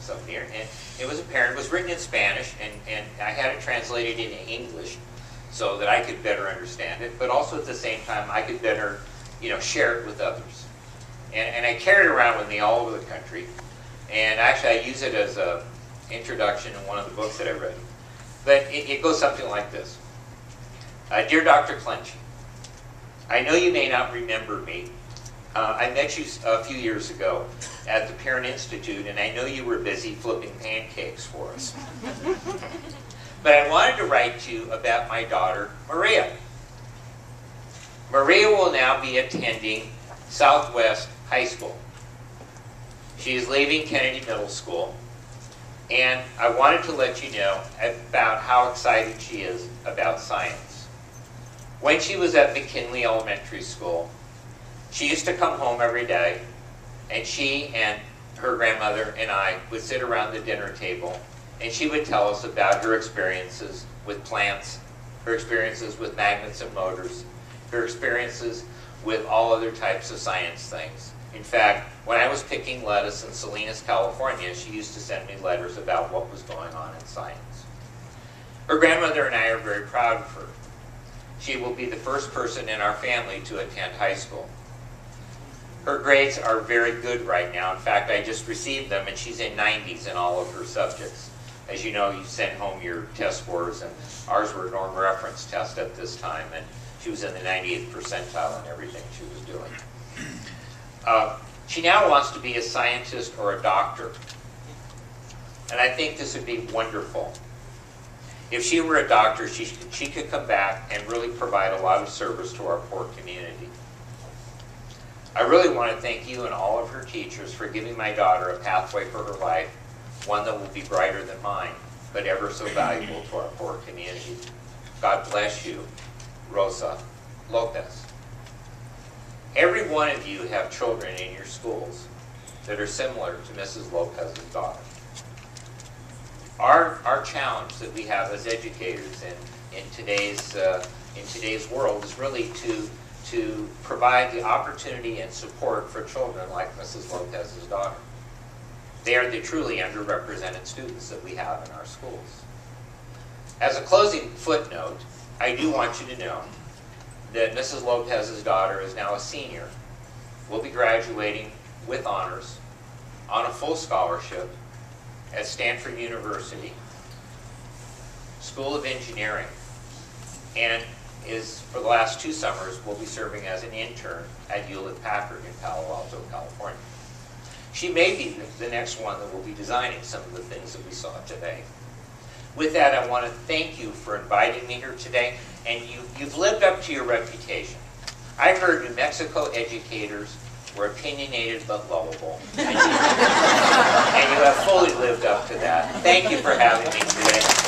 somebody, and it was apparent. It was written in Spanish, and I had it translated into English so that I could better understand it, but also at the same time I could better, share it with others. And I carry it around with me all over the country, and actually I use it as an introduction in one of the books that I read. But it goes something like this. Dear Dr. Klentschy, I know you may not remember me. I met you a few years ago at the Parent Institute, and I know you were busy flipping pancakes for us. But I wanted to write to you about my daughter, Maria. Maria will now be attending Southwest High School. She is leaving Kennedy Middle School, and I wanted to let you know about how excited she is about science. When she was at McKinley Elementary School, she used to come home every day, and she and her grandmother and I would sit around the dinner table, and she would tell us about her experiences with plants, her experiences with magnets and motors, her experiences with all other types of science things. In fact, when I was picking lettuce in Salinas, California, she used to send me letters about what was going on in science. Her grandmother and I are very proud of her. She will be the first person in our family to attend high school. Her grades are very good right now. In fact, I just received them, and she's in 90s in all of her subjects. As you know, you sent home your test scores, and ours were a norm reference test at this time, and she was in the 98th percentile in everything she was doing. She now wants to be a scientist or a doctor, and I think this would be wonderful. If she were a doctor, she could come back and really provide a lot of service to our poor community. I really want to thank you and all of her teachers for giving my daughter a pathway for her life, one that will be brighter than mine, but ever so valuable to our poor community. God bless you, Rosa Lopez. Every one of you have children in your schools that are similar to Mrs. Lopez's daughter. Our challenge that we have as educators in today's world is really to provide the opportunity and support for children like Mrs. Lopez's daughter. They are the truly underrepresented students that we have in our schools. As a closing footnote, I do want you to know that Mrs. Lopez's daughter is now a senior, will be graduating with honors on a full scholarship at Stanford University, School of Engineering, and is, for the last 2 summers, will be serving as an intern at Hewlett-Packard in Palo Alto, California. She may be the next one that will be designing some of the things that we saw today. With that, I want to thank you for inviting me here today, and you've lived up to your reputation. I've heard New Mexico educators were opinionated but lovable, and you have fully lived up to that. Thank you for having me today.